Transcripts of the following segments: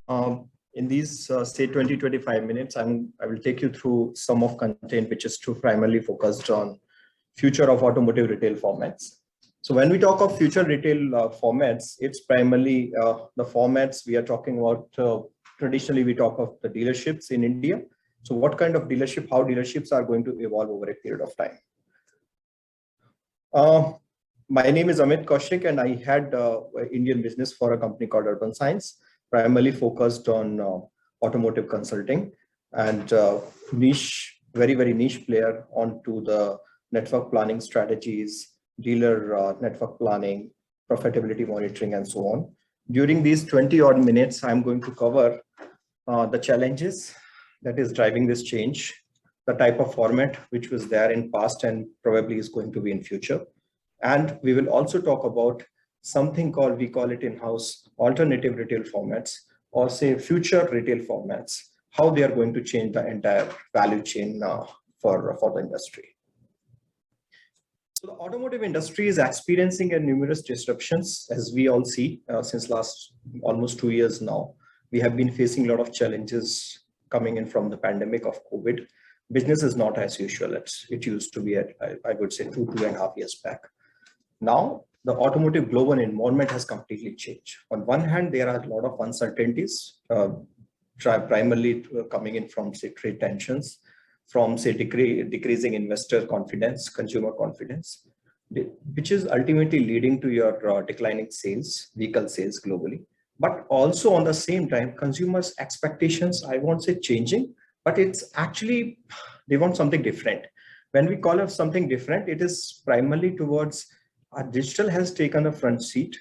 In these say 20-25 minutes, I will take you through some of content which is primarily focused on future of automotive retail formats. So when we talk of future retail formats, it's primarily the formats we are talking about. Traditionally, we talk of the dealerships in India. So what kind of dealership, how dealerships are going to evolve over a period of time. My name is Amit Kaushik, and I had Indian business for a company called Urban Science, primarily focused on automotive consulting and niche, very niche player onto the network planning strategies, dealer network planning, profitability monitoring, and so on. During these 20 odd minutes, I'm going to cover the challenges that is driving this change, the type of format which was there in past and probably is going to be in future. And we will also talk about something called, we call it in-house alternative retail formats, or say future retail formats, how they are going to change the entire value chain for the industry. So the automotive industry is experiencing numerous disruptions, as we all see since last almost 2 years now. We have been facing a lot of challenges coming in from the pandemic of COVID. Business is not as usual. It used to be at, I would say, 2.5 years back. Now, the automotive global environment has completely changed. On one hand, there are a lot of uncertainties, primarily coming in from, say, trade tensions, from, say, decreasing investor confidence, consumer confidence, which is ultimately leading to your declining sales, vehicle sales globally. But also on the same time, consumers' expectations, I won't say changing, but it's actually, they want something different. When we call it something different, it is primarily towards digital has taken a front seat,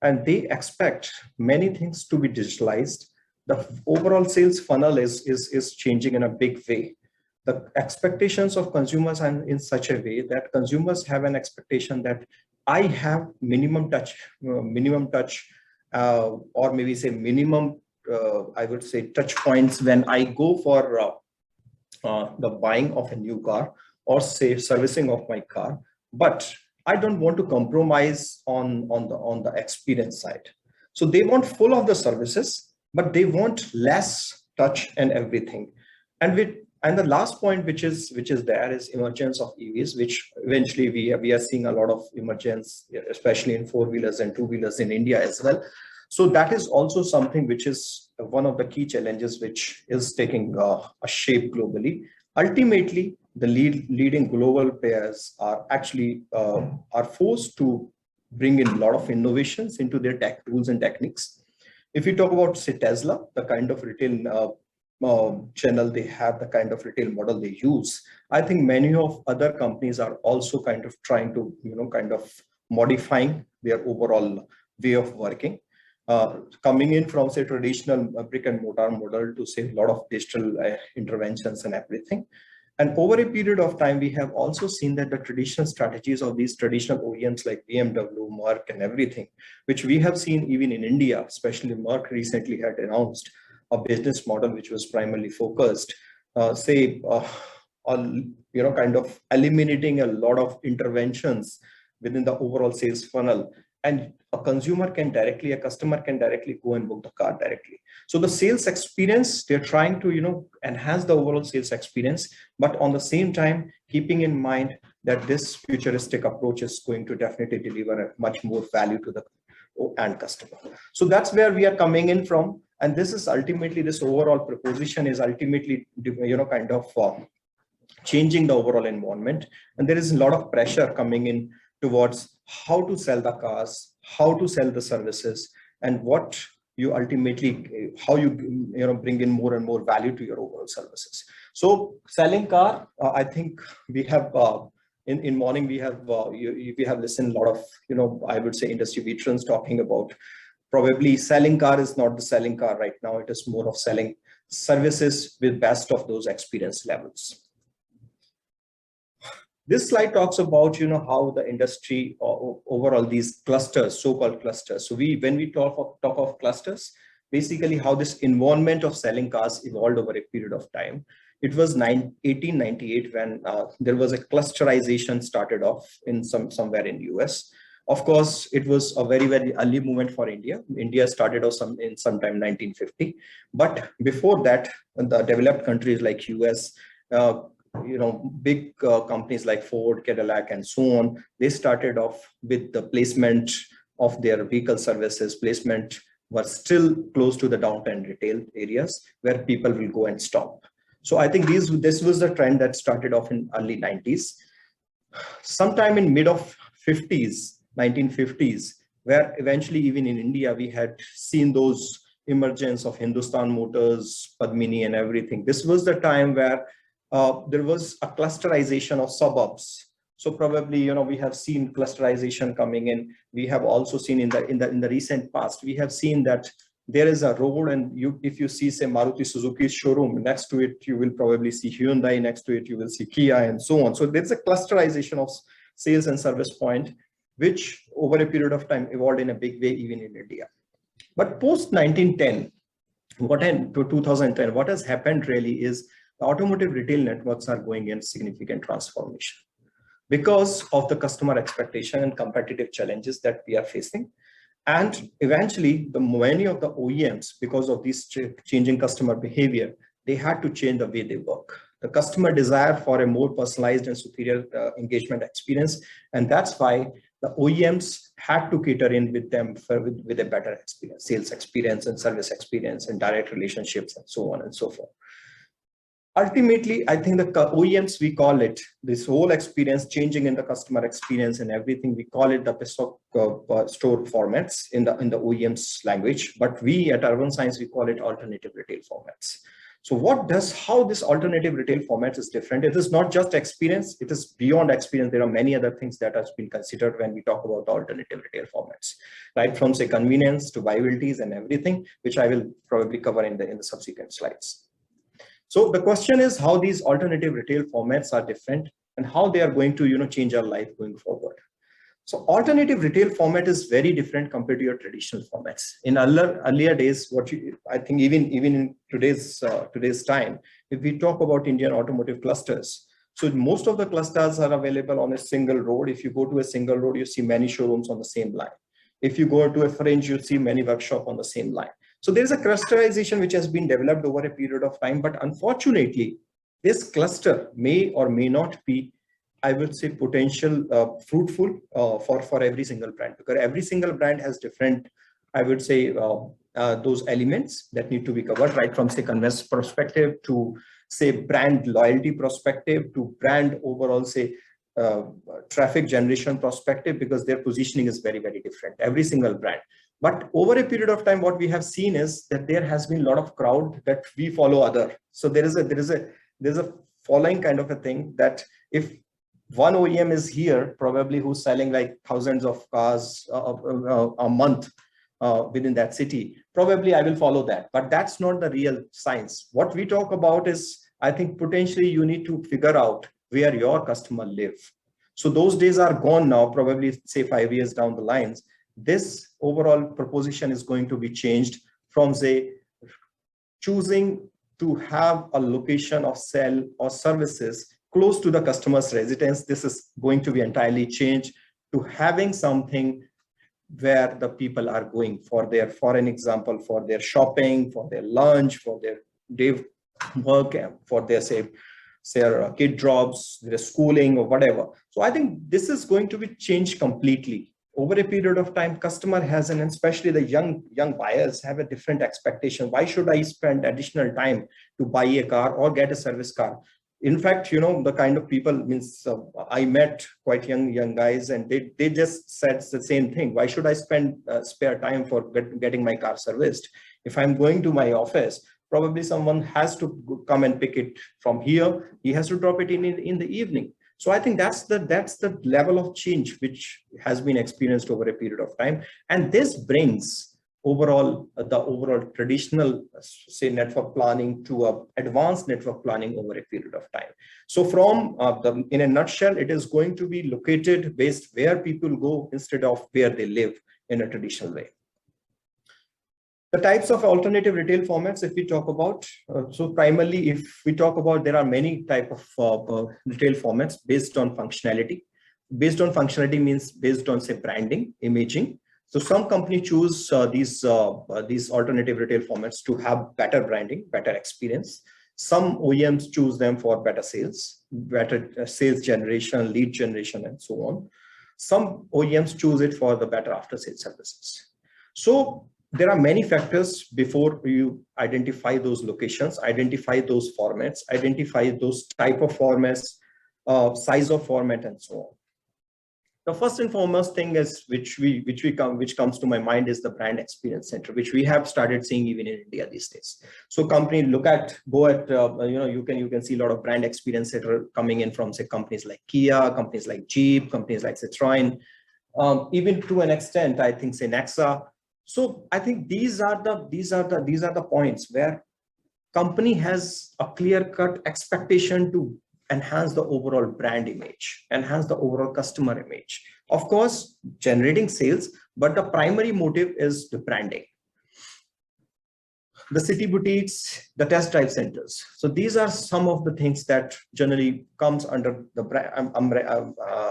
and they expect many things to be digitalized. The overall sales funnel is changing in a big way. The expectations of consumers are in such a way that consumers have an expectation that I have minimum touch, or maybe say minimum, I would say touch points when I go for the buying of a new car or say servicing of my car, but I don't want to compromise on the experience side. So they want full of the services, but they want less touch and everything. And the last point which is there is emergence of EVs, which eventually we are seeing a lot of emergence, especially in 4-wheelers and 2-wheelers in India as well. So that is also something which is one of the key challenges which is taking a shape globally. Ultimately, the leading global players are actually are forced to bring in a lot of innovations into their tech tools and techniques. If you talk about, say, Tesla, the kind of retail channel they have, the kind of retail model they use, I think many of other companies are also kind of trying to, kind of modifying their overall way of working. Coming in from, say, traditional brick and mortar model to, say, a lot of digital interventions and everything. And over a period of time, we have also seen that the traditional strategies of these traditional OEMs like BMW, Merck, and everything, which we have seen even in India, especially Merck recently had announced a business model which was primarily focused, on, kind of eliminating a lot of interventions within the overall sales funnel. And a customer can directly go and book the car directly. So the sales experience, they're trying to, enhance the overall sales experience, but on the same time, keeping in mind that this futuristic approach is going to definitely deliver a much more value to the end customer. So that's where we are coming in from. And this is ultimately, this overall proposition is ultimately, kind of changing the overall environment. And there is a lot of pressure coming in towards how to sell the cars, how to sell the services, and what you ultimately, how you bring in more and more value to your overall services. So selling car, I think we have in morning we have listened a lot of I would say industry veterans talking about probably selling car is not the selling car right now. It is more of selling services with best of those experience levels. This slide talks about, how the industry overall, these clusters, so-called clusters. So when we talk of clusters, basically how this environment of selling cars evolved over a period of time. It was 1898 when there was a clusterization started off in somewhere in US. Of course, it was a very, very early movement for India. India started off in sometime 1950. But before that, the developed countries like US, big companies like Ford, Cadillac, and so on, they started off with the placement of their vehicle services. Placement was still close to the downtown retail areas where people will go and stop. So I think this was the trend that started off in early 90s. Sometime in mid of 50s, 1950s, where eventually even in India, we had seen those emergence of Hindustan Motors, Padmini and everything. This was the time where there was a clusterization of suburbs. So probably, we have seen clusterization coming in. We have also seen in the recent past, we have seen that there is a road, and if you see, say, Maruti Suzuki's showroom, next to it, you will probably see Hyundai, next to it, you will see Kia and so on. So there's a clusterization of sales and service point, which over a period of time evolved in a big way, even in India. But post 1910, to 2010, what has happened really is the automotive retail networks are going in significant transformation because of the customer expectation and competitive challenges that we are facing. And eventually, many of the OEMs, because of this changing customer behavior, they had to change the way they work. The customer desire for a more personalized and superior engagement experience. And that's why the OEMs had to cater in with them with a better experience, sales experience and service experience and direct relationships and so on and so forth. Ultimately, I think the OEMs, we call it this whole experience changing in the customer experience and everything. We call it the bespoke store formats in the OEM's language, but we at Urban Science, we call it alternative retail formats. So how this alternative retail format is different? It is not just experience, it is beyond experience. There are many other things that has been considered when we talk about alternative retail formats, right? From say convenience to viabilities and everything, which I will probably cover in the subsequent slides. So the question is how these alternative retail formats are different and how they are going to change our life going forward. So alternative retail format is very different compared to your traditional formats. In earlier days, I think even in today's time, if we talk about Indian automotive clusters, so most of the clusters are available on a single road. If you go to a single road, you see many showrooms on the same line. If you go to a fringe, you see many workshops on the same line. So there is a clusterization which has been developed over a period of time, but unfortunately, this cluster may or may not be, I would say, potential fruitful for every single brand, because every single brand has different, I would say, those elements that need to be covered, right from say convenience perspective to say brand loyalty perspective to brand overall say traffic generation perspective, because their positioning is very, very different, every single brand. But over a period of time, what we have seen is that there has been a lot of crowd that we follow other. So there's a following kind of a thing that if one OEM is here, probably who's selling like thousands of cars a month within that city, probably I will follow that. But that's not the real science. What we talk about is, I think potentially you need to figure out where your customer live. So those days are gone now, probably say 5 years down the lines. This overall proposition is going to be changed from say choosing to have a location of sell or services close to the customer's residence. This is going to be entirely changed to having something where the people are going for an example, for their shopping, for their lunch, for their day work, for their say kid drops, their schooling or whatever. So I think this is going to be changed completely. Over a period of time, customer has, and especially the young buyers have a different expectation. Why should I spend additional time to buy a car or get a service car? In fact, the kind of people I met quite young guys, and they just said the same thing. Why should I spend spare time for getting my car serviced? If I'm going to my office, probably someone has to come and pick it from here. He has to drop it in the evening. So I think that's the level of change which has been experienced over a period of time. And this brings the overall traditional, say, network planning to advanced network planning over a period of time. So from in a nutshell, it is going to be located based where people go instead of where they live in a traditional way. The types of alternative retail formats, if we talk about, so primarily, if we talk about, there are many types of retail formats based on functionality. based on functionality means based on, say, branding, imaging. So some companies choose these alternative retail formats to have better branding, better experience. Some OEMs choose them for better sales generation, lead generation, and so on. Some OEMs choose it for the better after sales services. So there are many factors before you identify those locations, identify those formats, identify those type of formats, size of format, and so on. The first and foremost thing is which comes to my mind is the brand experience center, which we have started seeing even in India these days. So companies you can see a lot of brand experience center coming in from, say, companies like Kia, companies like Jeep, companies like Citroen, even to an extent, I think, say, Nexa. So I think these are the points where company has a clear-cut expectation to enhance the overall brand image, enhance the overall customer image. Of course, generating sales, but the primary motive is the branding. The city boutiques, the test drive centers. So these are some of the things that generally comes under the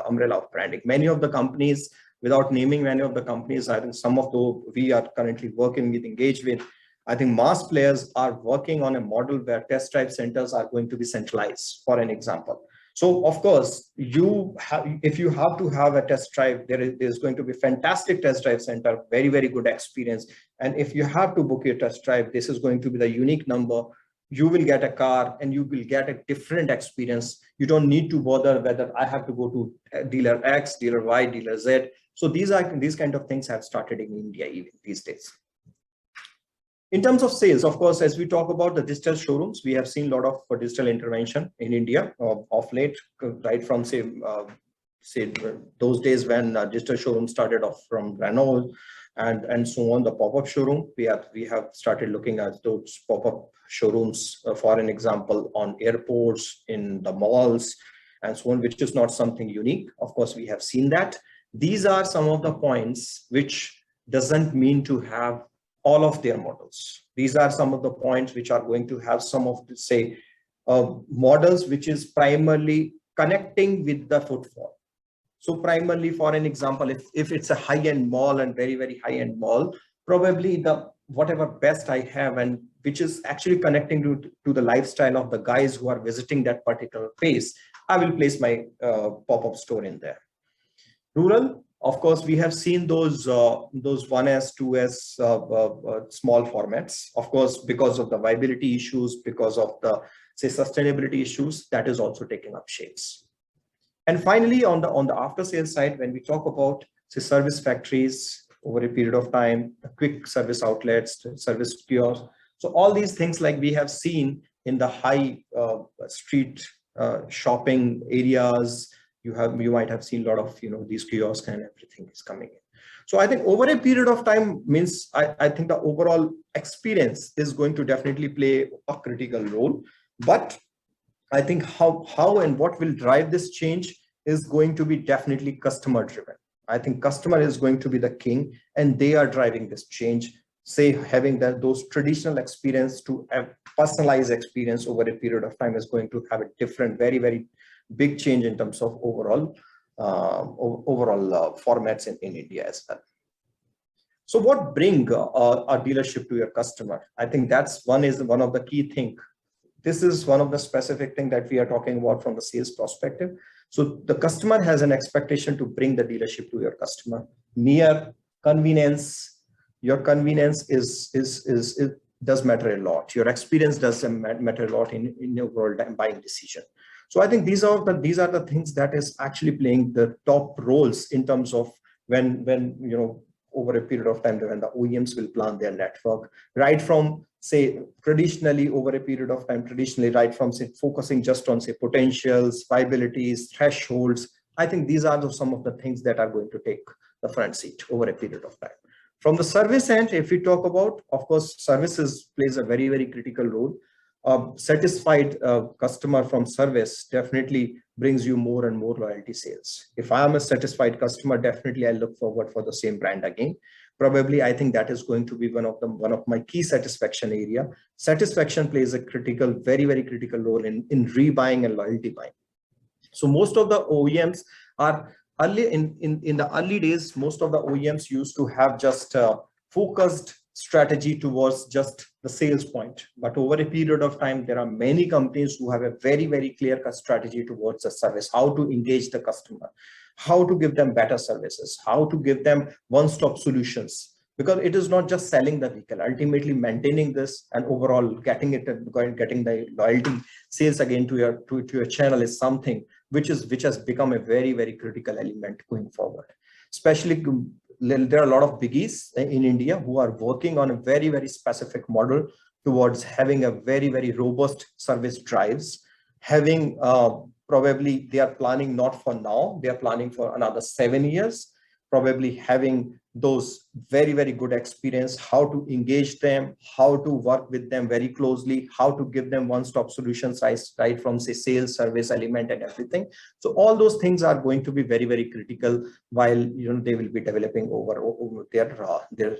umbrella of branding. Many of the companies, without naming many of the companies, I think some of those we are currently working with, engaged with, I think mass players are working on a model where test drive centers are going to be centralized, for an example. So of course, if you have to have a test drive, there's going to be fantastic test drive center, very, very good experience. And if you have to book your test drive, this is going to be the unique number. You will get a car and you will get a different experience. You don't need to bother whether I have to go to dealer X, dealer Y, dealer Z. So these kind of things have started in India even these days. In terms of sales, of course, as we talk about the digital showrooms, we have seen a lot of digital intervention in India of late, right from, say those days when digital showrooms started off from Renault and so on, the pop-up showroom. We have started looking at those pop-up showrooms, for an example, on airports, in the malls, and so on, which is not something unique. Of course, we have seen that. These are some of the points which doesn't mean to have all of their models. These are some of the points which are going to have some of the, say, models which is primarily connecting with the footfall. So primarily, for an example, if it's a high-end mall and very, very high-end mall, probably the whatever best I have and which is actually connecting to the lifestyle of the guys who are visiting that particular place, I will place my pop-up store in there. Rural, of course, we have seen those 1S, 2S small formats. Of course, because of the viability issues, because of the, say, sustainability issues, that is also taking up shapes. And finally, on the after sales side, when we talk about, say, service factories over a period of time, quick service outlets, service kiosks. So all these things, like we have seen in the high street shopping areas, you might have seen a lot of, these kiosks and everything is coming in. So I think over a period of time means I think the overall experience is going to definitely play a critical role. But I think how and what will drive this change is going to be definitely customer driven. I think customer is going to be the king, and they are driving this change. Say having those traditional experience to a personalized experience over a period of time is going to have a different, very, very big change in terms of overall formats in India as well. So what bring a dealership to your customer? I think that's one of the key thing. This is one of the specific thing that we are talking about from the sales perspective. So the customer has an expectation to bring the dealership to your customer. Mere convenience, your convenience does matter a lot. Your experience does matter a lot in your overall buying decision. So I think these are the things that is actually playing the top roles in terms of when over a period of time when the OEMs will plan their network, right from, say, traditionally over a period of time, right from, say, focusing just on, say, potentials, viabilities, thresholds. I think these are some of the things that are going to take the front seat over a period of time. From the service end, if we talk about, of course, services plays a very, very critical role. Satisfied customer from service definitely brings you more and more loyalty sales. If I am a satisfied customer, definitely I look forward for the same brand again. Probably, I think that is going to be one of my key satisfaction area. Satisfaction plays a critical, very, very critical role in rebuying and loyalty buying. So most of the OEMs are early in the early days, most of the OEMs used to have just a focused strategy towards just the sales point. But over a period of time, there are many companies who have a very, very clear-cut strategy towards the service, how to engage the customer, how to give them better services, how to give them one-stop solutions. Because it is not just selling the vehicle, ultimately maintaining this and overall getting the loyalty sales again to your channel is something which has become a very, very critical element going forward. Especially there are a lot of biggies in India who are working on a very, very specific model towards having a very, very robust service drives, having probably they are planning not for now, they are planning for another 7 years, probably having those very, very good experience, how to engage them, how to work with them very closely, how to give them one-stop solutions, right from say sales, service element and everything. So all those things are going to be very, very critical while they will be developing over their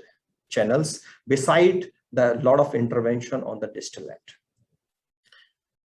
channels, beside the lot of intervention on the digital end.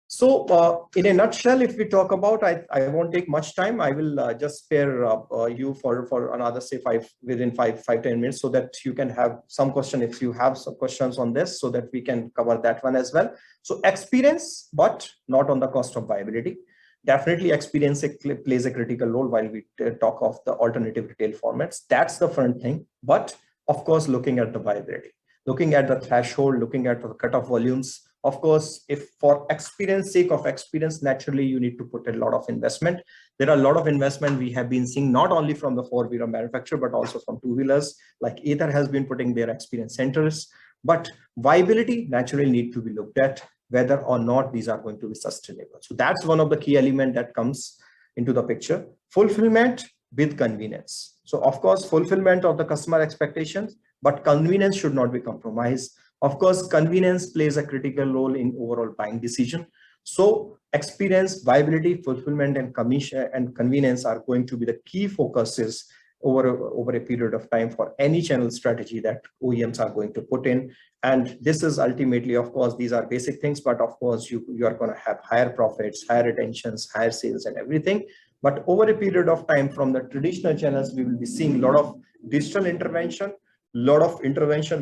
So in a nutshell, if we talk about, I won't take much time. I will just spare you for another, say, within 5-10 minutes, so that you can have some question if you have some questions on this, so that we can cover that one as well. So experience, but not on the cost of viability. Definitely experience plays a critical role while we talk of the alternative retail formats. That's the front thing. But of course, looking at the viability, looking at the threshold, looking at the cutoff volumes. Of course, if for experience sake of experience, naturally you need to put a lot of investment. There are a lot of investment we have been seeing, not only from the four-wheeler manufacturer, but also from two-wheelers, like Ather has been putting their experience centers. But viability naturally need to be looked at, whether or not these are going to be sustainable. So that's one of the key elements that comes into the picture. Fulfillment with convenience. So of course, fulfillment of the customer expectations, but convenience should not be compromised. Of course, convenience plays a critical role in overall buying decision. So experience, viability, fulfillment, and commission and convenience are going to be the key focuses over a period of time for any channel strategy that OEMs are going to put in. And this is ultimately, of course, these are basic things, but of course, you are going to have higher profits, higher retentions, higher sales and everything. But over a period of time from the traditional channels, we will be seeing a lot of digital intervention,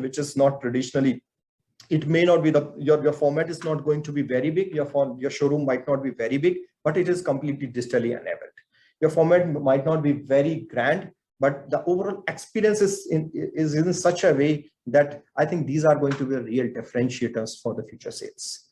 which is not traditionally. It may not be your format is not going to be very big. Your showroom might not be very big, but it is completely digitally enabled. Your format might not be very grand, but the overall experience is in such a way that I think these are going to be real differentiators for the future sales.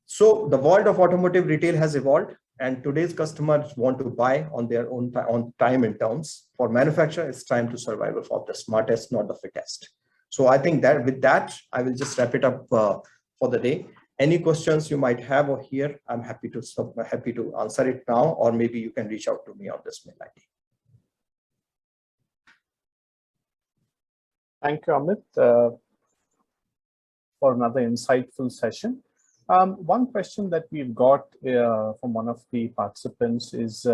So the world of automotive retail has evolved, and today's customers want to buy on their own on time and terms. For manufacturer, it's time to survival for the smartest, not the fittest. So I think that with that, I will just wrap it up for the day. Any questions you might have or here, I'm happy to answer it now, or maybe you can reach out to me on this mail ID. Thank you, Amit, for another insightful session. One question that we've got from one of the participants is,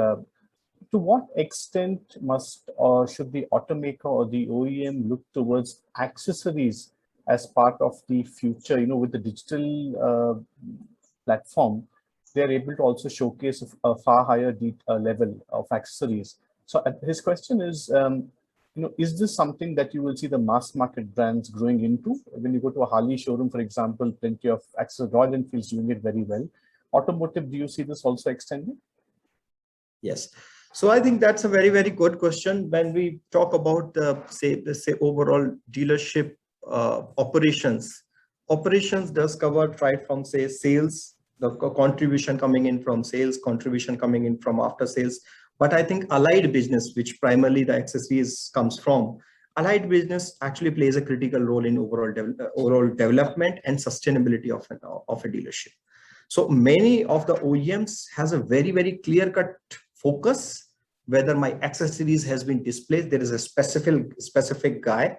to what extent must or should the automaker or the OEM look towards accessories as part of the future? With the digital platform, they're able to also showcase a far higher level of accessories. So his question is, is this something that you will see the mass market brands growing into? When you go to a Harley showroom, for example, plenty of accessories, Royal Enfield's doing it very well. Automotive, do you see this also extending? Yes. So I think that's a very, very good question. When we talk about say overall dealership operations does cover right from say sales, the contribution coming in from sales, contribution coming in from after sales. But I think allied business, which primarily the accessories comes from, allied business actually plays a critical role in overall development and sustainability of a dealership. So many of the OEMs has a very, very clear-cut focus, whether my accessories has been displaced, there is a specific guy,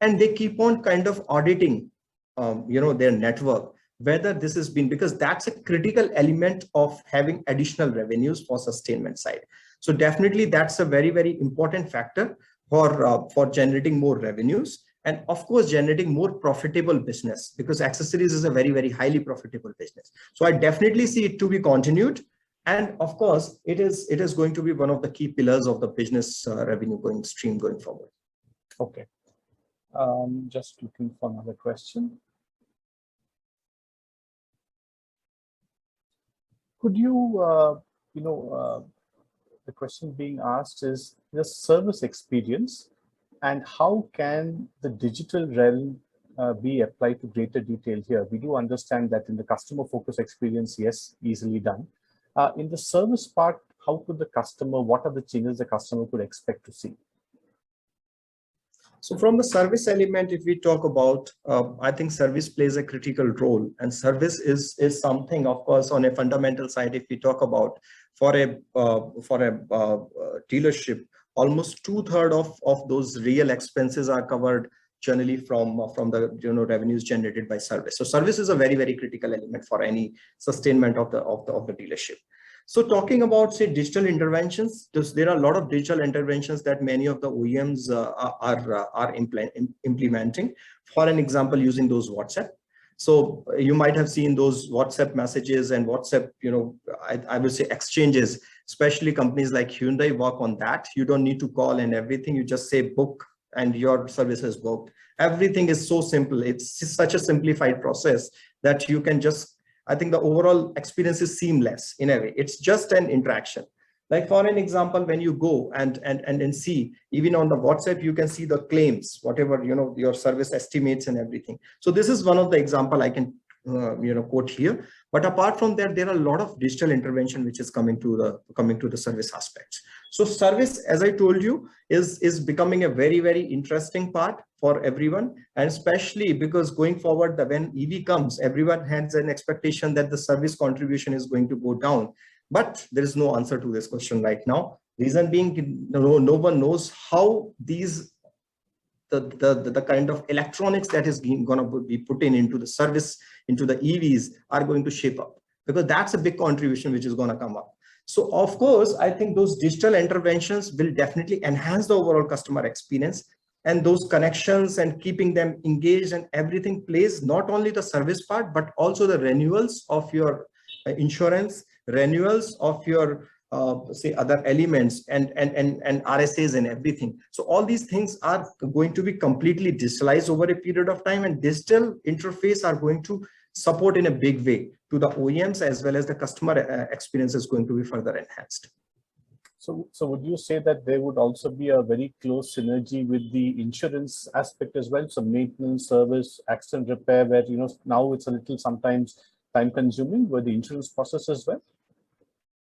and they keep on kind of auditing, their network, whether this has been, because that's a critical element of having additional revenues for sustainment side. So definitely that's a very, very important factor for generating more revenues, and of course generating more profitable business, because accessories is a very, very highly profitable business. So I definitely see it to be continued. And of course, it is going to be one of the key pillars of the business revenue stream going forward. Okay. Just looking for another question. Could you, the question being asked is the service experience and how can the digital realm be applied to greater detail here? We do understand that in the customer focus experience, yes, easily done. In the service part, how could the customer, what are the changes the customer could expect to see? So from the service element, if we talk about, I think service plays a critical role, and service is something, of course, on a fundamental side. If we talk about for a dealership, almost 2/3 of those real expenses are covered generally from the revenues generated by service. So service is a very, very critical element for any sustainment of the dealership. So talking about, say, digital interventions, there are a lot of digital interventions that many of the OEMs are implementing. For an example, using those WhatsApp. So you might have seen those WhatsApp messages and WhatsApp, I would say exchanges, especially companies like Hyundai work on that. You don't need to call and everything. You just say book and your service is booked. Everything is so simple. It's such a simplified process that you can just, I think the overall experience is seamless in a way. It's just an interaction. Like for an example, when you go and see, even on the WhatsApp, you can see the claims, whatever, your service estimates and everything. So this is one of the example I can, quote here. But apart from that, there are a lot of digital intervention which is coming to the service aspects. So service, as I told you, is becoming a very, very interesting part for everyone, and especially because going forward, when EV comes, everyone has an expectation that the service contribution is going to go down. But there is no answer to this question right now. Reason being, no one knows how these the kind of electronics that is going to be put into the service, into the EVs, are going to shape up, because that's a big contribution which is going to come up. So of course, I think those digital interventions will definitely enhance the overall customer experience, and those connections and keeping them engaged and everything plays not only the service part, but also the renewals of your insurance, renewals of your say other elements and RSAs and everything. So all these things are going to be completely digitalized over a period of time, and digital interface are going to support in a big way to the OEMs, as well as the customer experience is going to be further enhanced. So would you say that there would also be a very close synergy with the insurance aspect as well? So maintenance, service, accident repair, where now it's a little sometimes time consuming with the insurance process as well?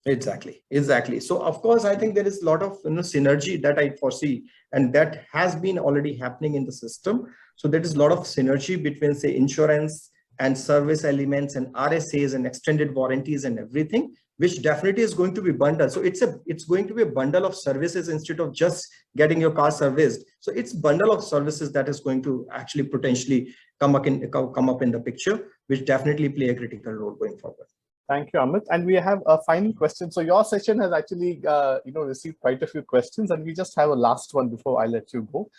Exactly. So of course, I think there is a lot of synergy that I foresee, and that has been already happening in the system. So there is a lot of synergy between, say, insurance and service elements and RSAs and extended warranties and everything, which definitely is going to be bundled. So it's going to be a bundle of services instead of just getting your car serviced. So it's bundle of services that is going to actually potentially come up in the picture, which definitely play a critical role going forward. Thank you, Amit. And we have a final question. So your session has actually, received quite a few questions, and we just have a last one before I let you go.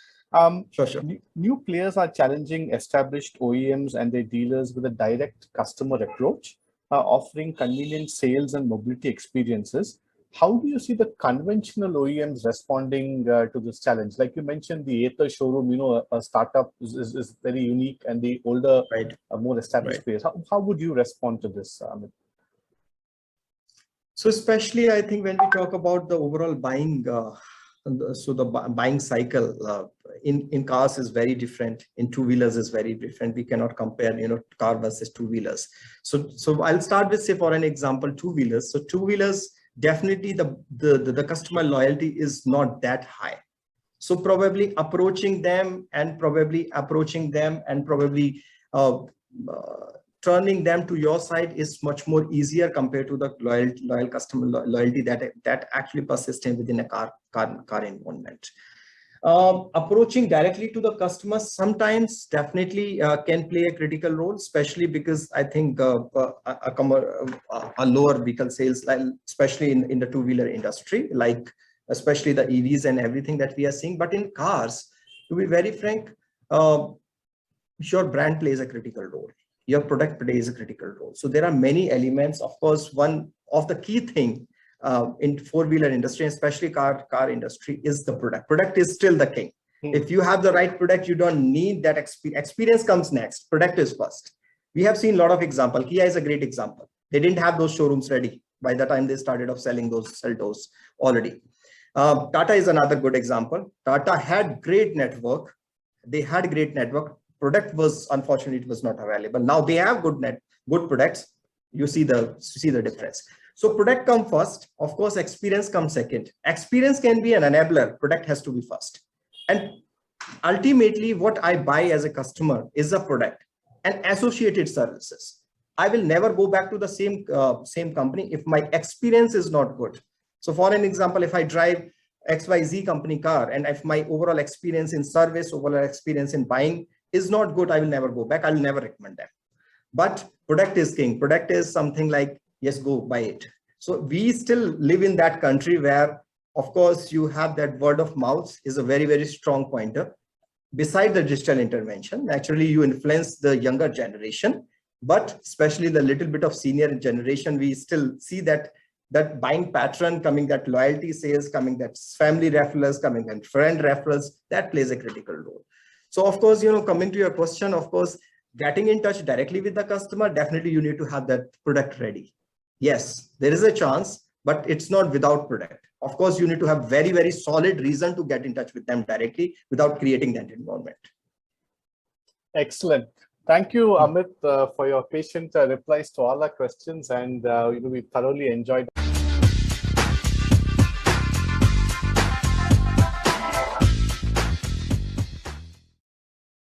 Sure. New players are challenging established OEMs and their dealers with a direct customer approach, offering convenient sales and mobility experiences. How do you see the conventional OEMs responding to this challenge? Like you mentioned, the Ather showroom, a startup is very unique, and the older, more established players. How would you respond to this, Amit? So especially, I think when we talk about the overall buying, so the buying cycle in cars is very different. In two-wheelers is very different. We cannot compare, car versus two-wheelers. So I'll start with, say, for an example, two-wheelers. So two-wheelers, definitely the customer loyalty is not that high. So probably approaching them and probably turning them to your side is much more easier compared to the loyal customer loyalty that actually persists within a car environment. Approaching directly to the customer sometimes definitely can play a critical role, especially because I think a lower vehicle sales, especially in the two-wheeler industry, like especially the EVs and everything that we are seeing. But in cars, to be very frank, your brand plays a critical role. Your product plays a critical role. So there are many elements. Of course, one of the key thing in four-wheeler industry, especially car industry, is the product. Product is still the king. If you have the right product, you don't need that experience. Experience comes next. Product is first. We have seen a lot of examples. Kia is a great example. They didn't have those showrooms ready by the time they started off selling those Seltos already. Tata is another good example. Tata had great network. They had great network. Product was, unfortunately, it was not available. Now they have good products. You see the difference. So product comes first. Of course, experience comes second. Experience can be an enabler. Product has to be first. And ultimately, what I buy as a customer is a product and associated services. I will never go back to the same company if my experience is not good. So for an example, if I drive XYZ company car and if my overall experience in service, overall experience in buying is not good, I will never go back. I will never recommend them. But product is king. Product is something like, yes, go buy it. So we still live in that country where, of course, you have that word of mouth is a very, very strong pointer. Beside the digital intervention, naturally, you influence the younger generation, but especially the little bit of senior generation, we still see that buying pattern coming, that loyalty sales coming, that family referrals coming, and friend referrals, that plays a critical role. So of course, coming to your question, of course, getting in touch directly with the customer, definitely you need to have that product ready. Yes, there is a chance, but it's not without product. Of course, you need to have very, very solid reason to get in touch with them directly without creating that environment. Excellent. Thank you, Amit, for your patient replies to all our questions, and we thoroughly enjoyed